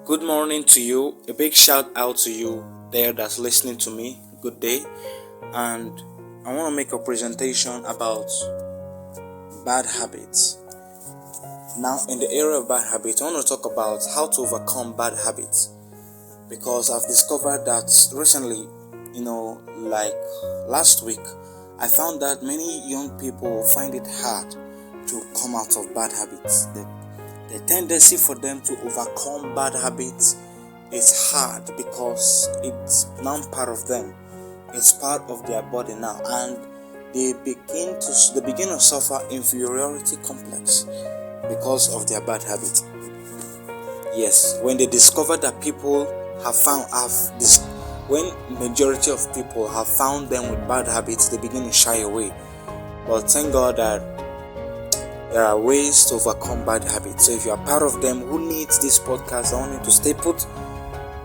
Good morning to you. A big shout out to you there that's listening to me. Good day. And I want to make a presentation about bad habits. Now, in the area of bad habits, I want to talk about how to overcome bad habits. Because I've discovered that recently, like last week, I found that many young people find it hard to come out of bad habits. The tendency for them to overcome bad habits is hard because it's now part of them. It's part of their body now, and they begin to suffer inferiority complex because of their bad habit. Yes, when they discover that when majority of people have found them with bad habits, they begin to shy away. But thank God that there are ways to overcome bad habits. So if you are part of them who needs this podcast, I want you to stay put.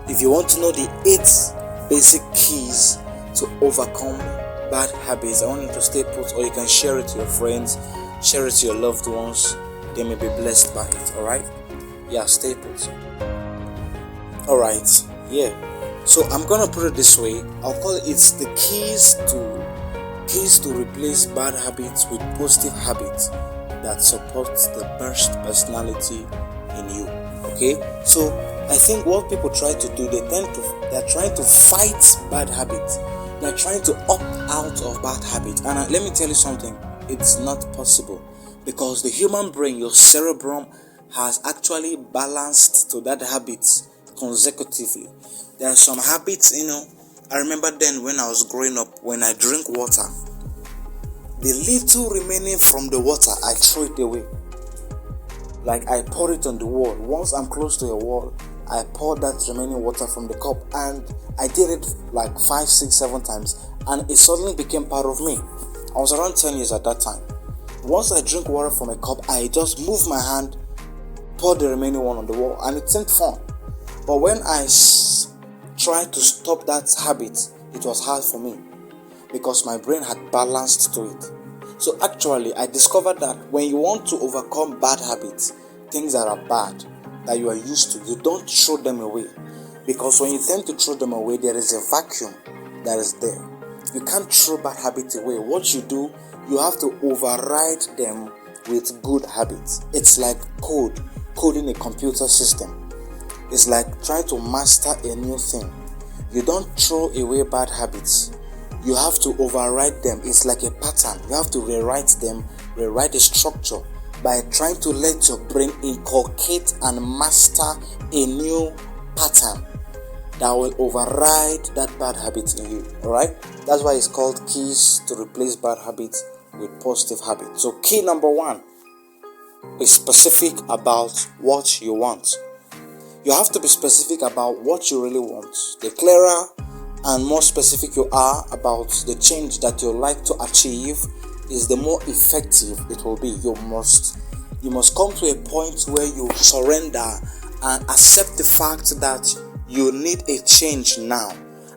If you want to know the 8 basic keys to overcome bad habits, I want you to stay put, or you can share it to your friends, share it to your loved ones. They may be blessed by it. Alright? Yeah, stay put. Alright, yeah. So I'm gonna put it this way. I'll call it's the keys to replace bad habits with positive habits that supports the best personality in you. Okay, so I think what people try to do, they're trying to fight bad habits. They're trying to opt out of bad habits. And let me tell you something, it's not possible, because the human brain, your cerebrum, has actually balanced to that habit consecutively. There are some habits, I remember then when I was growing up, when I drink water, the little remaining from the water, I throw it away. Like I pour it on the wall. Once I'm close to a wall, I pour that remaining water from the cup, and I did it like 5, 6, 7 times, and it suddenly became part of me. I was around 10 years at that time. Once I drink water from a cup, I just move my hand, pour the remaining one on the wall, and it seemed fun. But when I tried to stop that habit, it was hard for me, because my brain had balanced to it. So actually, I discovered that when you want to overcome bad habits, things that are bad, that you are used to, you don't throw them away. Because when you tend to throw them away, there is a vacuum that is there. You can't throw bad habits away. What you do, you have to override them with good habits. It's like coding a computer system. It's like trying to master a new thing. You don't throw away bad habits. You have to override them. It's like a pattern. You have to rewrite the structure by trying to let your brain inculcate and master a new pattern that will override that bad habit in you. Alright? That's why it's called keys to replace bad habits with positive habits. So key number 1 is specific about what you want. You have to be specific about what you really want. The clearer and more specific you are about the change that you like to achieve, is the more effective it will be. You must come to a point where you surrender and accept the fact that you need a change now.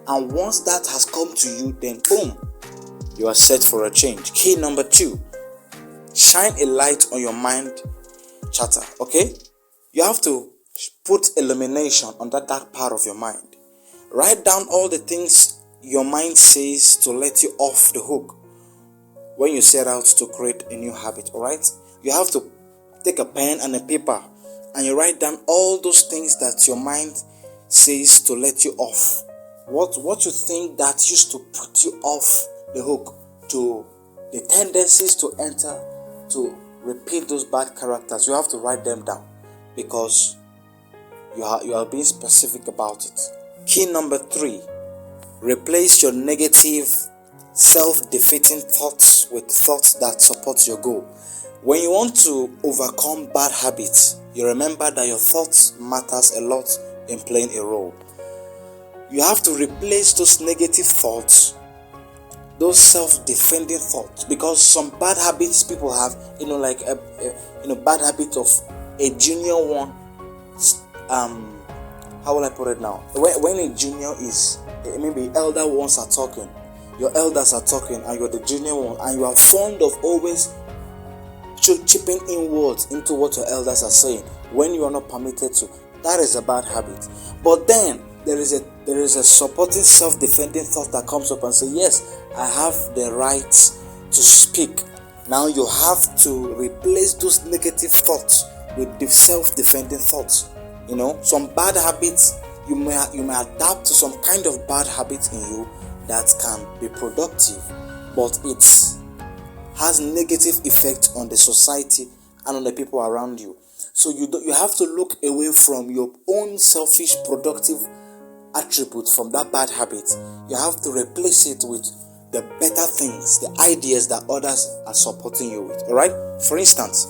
And once that has come to you, then boom, you are set for a change. Key number 2, shine a light on your mind chatter. Okay, you have to put illumination on that dark part of your mind. Write down all the things your mind says to let you off the hook when you set out to create a new habit. Alright, you have to take a pen and a paper, and you write down all those things that your mind says to let you off. What you think that used to put you off the hook, to the tendencies to enter, to repeat those bad characters. You have to write them down, because you are being specific about it. Key number 3, replace your negative, self-defeating thoughts with thoughts that support your goal. When you want to overcome bad habits, you remember that your thoughts matters a lot in playing a role. You have to replace those negative thoughts, those self-defending thoughts, because some bad habits people have, like bad habit of a junior one. How will I put it now? When a junior is, maybe elder ones are talking, your elders are talking, and you're the junior one, and you are fond of always chipping in words into what your elders are saying when you are not permitted to. That is a bad habit. But then there is a supporting self-defending thought that comes up and say, yes, I have the right to speak. Now you have to replace those negative thoughts with the self-defending thoughts. Some bad habits, you may adapt to some kind of bad habits in you that can be productive, but it has negative effect on the society and on the people around you. So you have to look away from your own selfish productive attribute from that bad habit. You have to replace it with the better things, the ideas that others are supporting you with. All right. For instance,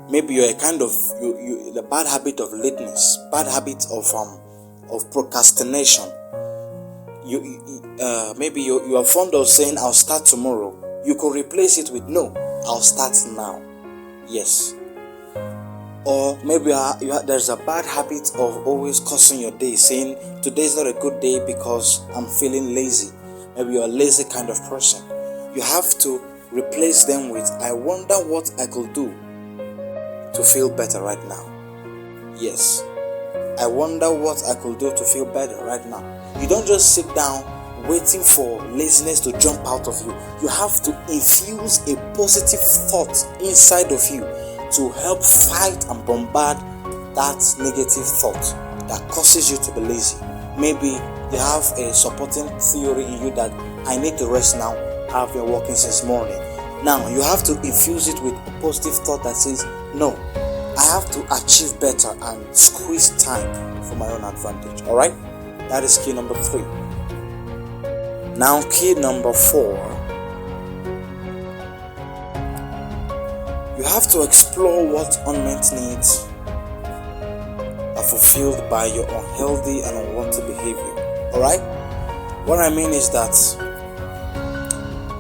maybe you're a kind of the bad habit of lateness, bad habit of procrastination. Maybe you are fond of saying, "I'll start tomorrow." You could replace it with, "No, I'll start now." Yes. Or maybe there's a bad habit of always cursing your day, saying today's not a good day because I'm feeling lazy. Maybe you're a lazy kind of person. You have to replace them with, "I wonder what I could do to feel better right now." Yes, I wonder what I could do to feel better right now. You don't just sit down waiting for laziness to jump out of you. You have to infuse a positive thought inside of you to help fight and bombard that negative thought that causes you to be lazy. Maybe you have a supporting theory in you that I need to rest now. I've been working since morning. Now you have to infuse it with a positive thought that says, "No, I have to achieve better and squeeze time for my own advantage." All right, that is key number 3. Now, key number 4. You have to explore what unmet needs are fulfilled by your unhealthy and unwanted behavior. Alright? What I mean is that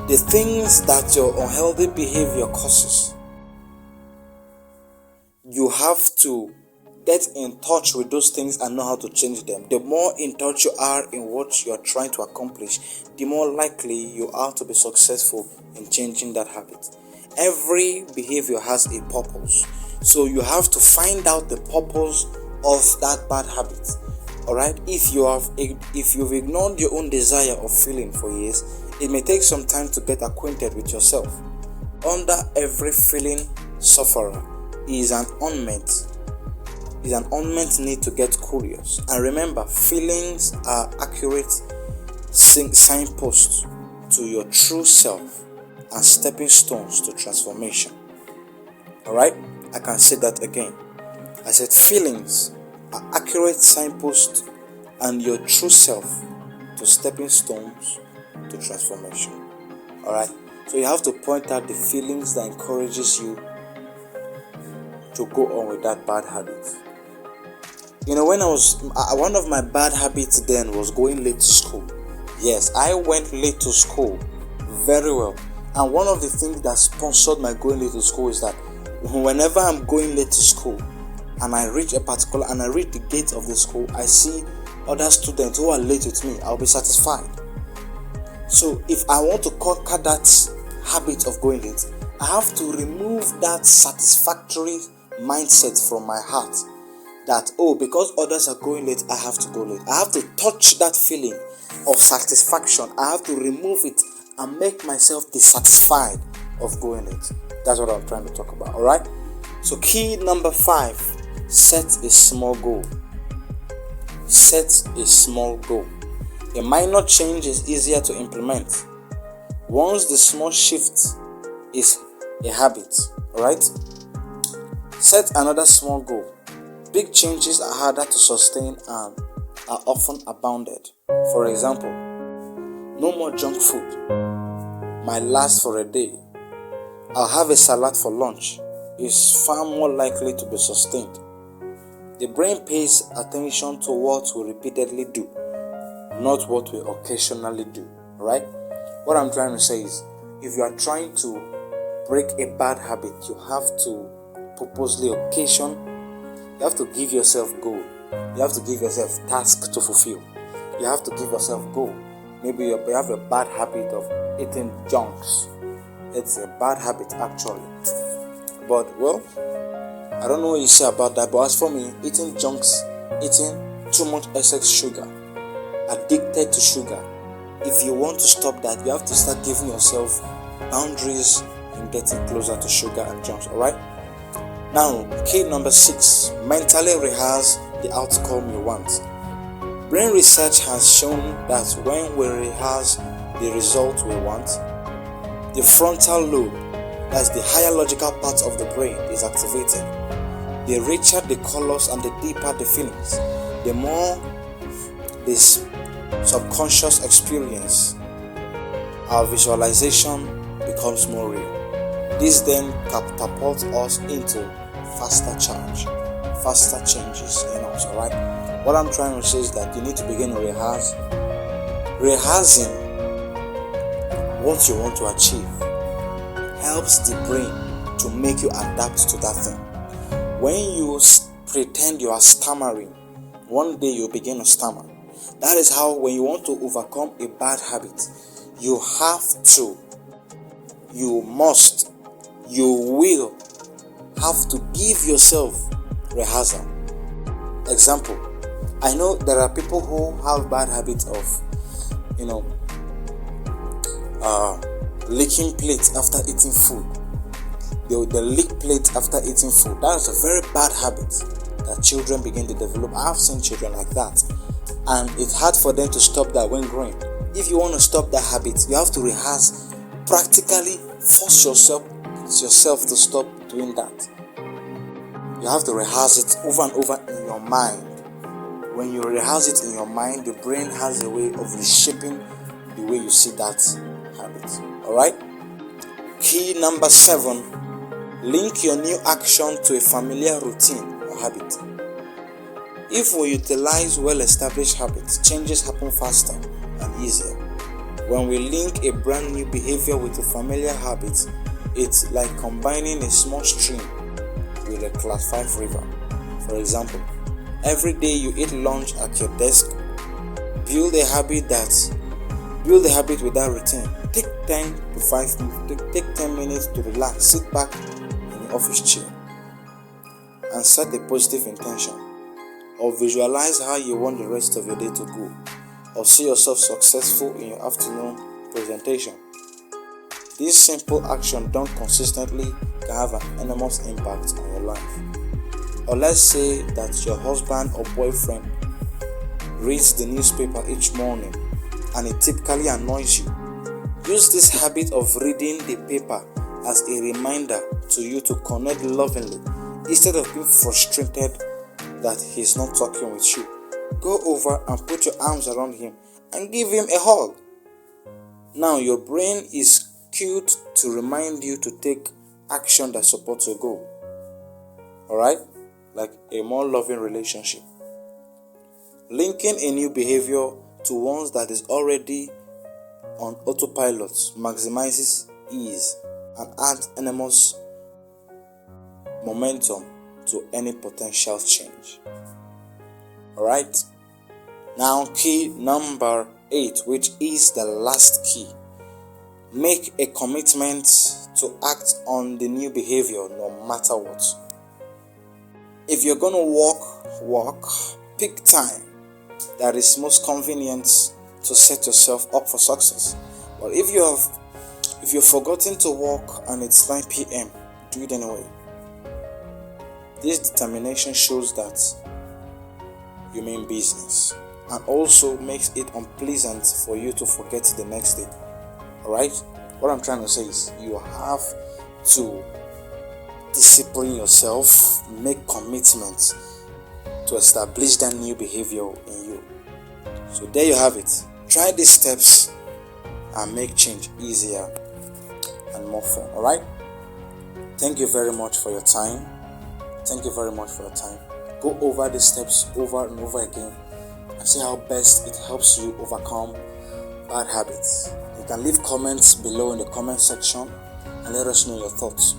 the things that your unhealthy behavior causes, you have to get in touch with those things and know how to change them. The more in touch you are in what you are trying to accomplish, the more likely you are to be successful in changing that habit. Every behavior has a purpose, so you have to find out the purpose of that bad habit. Alright, if you've ignored your own desire of feeling for years, it may take some time to get acquainted with yourself. Under every feeling sufferer is an unmet need to get curious. And remember, feelings are accurate signposts to your true self and stepping stones to transformation. Alright, I can say that again. I said feelings are accurate signposts and your true self to stepping stones to transformation. Alright, so you have to point out the feelings that encourages you to go on with that bad habit. When one of my bad habits then was going late to school. Yes, I went late to school very well. And one of the things that sponsored my going late to school is that whenever I'm going late to school and I reach the gate of the school, I see other students who are late with me, I'll be satisfied. So if I want to conquer that habit of going late, I have to remove that satisfactory mindset from my heart that, because others are going late, I have to go late. I have to touch that feeling of satisfaction. I have to remove it and make myself dissatisfied of going late. That's what I'm trying to talk about. Alright, so key number 5, set a small goal. Set a small goal. A minor change is easier to implement once the small shift is a habit. Alright, set another small goal. Big changes are harder to sustain and are often abounded. For example, no more junk food might last for a day. I'll have a salad for lunch is far more likely to be sustained. The brain pays attention to what we repeatedly do, not what we occasionally do. Right? What I'm trying to say is, if you are trying to break a bad habit, you have to purposely you have to give yourself goal. You have to give yourself task to fulfill. You have to give yourself goal. Maybe you have a bad habit of eating junks. It's a bad habit actually. But I don't know what you say about that, but as for me, eating junks, eating too much excess sugar, addicted to sugar, if you want to stop that, you have to start giving yourself boundaries in getting closer to sugar and junks. Alright? Now, key number 6, mentally rehearse the outcome you want. Brain research has shown that when we rehearse the result we want, the frontal lobe, that's the higher logical part of the brain, is activated. The richer the colors and the deeper the feelings, the more this subconscious experience, our visualization becomes more real. This then catapults us into faster changes in us. Alright? What I'm trying to say is that you need to begin to rehearsing what you want to achieve helps the brain to make you adapt to that thing. When you pretend you are stammering, one day you begin to stammer. That is how, when you want to overcome a bad habit, you will have to give yourself rehearsal. Example, I know there are people who have bad habits of, licking plates after eating food. They lick plates after eating food. That is a very bad habit that children begin to develop. I have seen children like that, and it's hard for them to stop that when growing. If you want to stop that habit, you have to rehearse, practically force yourself to stop doing that. You have to rehearse it over and over in your mind. When you rehearse it in your mind, the brain has a way of reshaping the way you see that habit. Alright? Key number 7, link your new action to a familiar routine or habit. If we utilize well-established habits, changes happen faster and easier. When we link a brand new behavior with a familiar habit, it's like combining a small stream with a class 5 river. For example, every day you eat lunch at your desk. Build a habit with that routine. Take 10 minutes to relax, sit back in the office chair and set a positive intention, or visualize how you want the rest of your day to go, or see yourself successful in your afternoon presentation. This simple action done consistently can have an enormous impact on your life. Or let's say that your husband or boyfriend reads the newspaper each morning and it typically annoys you. Use this habit of reading the paper as a reminder to you to connect lovingly, instead of being frustrated that he's not talking with you. Go over and put your arms around him and give him a hug. Now your brain is cued to remind you to take action that supports your goal. Alright? Like a more loving relationship. Linking a new behavior to one that is already on autopilot maximizes ease and adds enormous momentum to any potential change. Alright? Now key number 8, which is the last key. Make a commitment to act on the new behavior no matter what. If you're going to walk, pick time that is most convenient to set yourself up for success. But if you've forgotten to walk and it's 9 p.m., do it anyway. This determination shows that you mean business, and also makes it unpleasant for you to forget the next day. Alright? What I'm trying to say is you have to discipline yourself, make commitments to establish that new behavior in you. So there you have it. Try these steps and make change easier and more fun. Alright? Thank you very much for your time. Go over these steps over and over again and see how best it helps you overcome bad habits. You can leave comments below in the comment section and let us know your thoughts.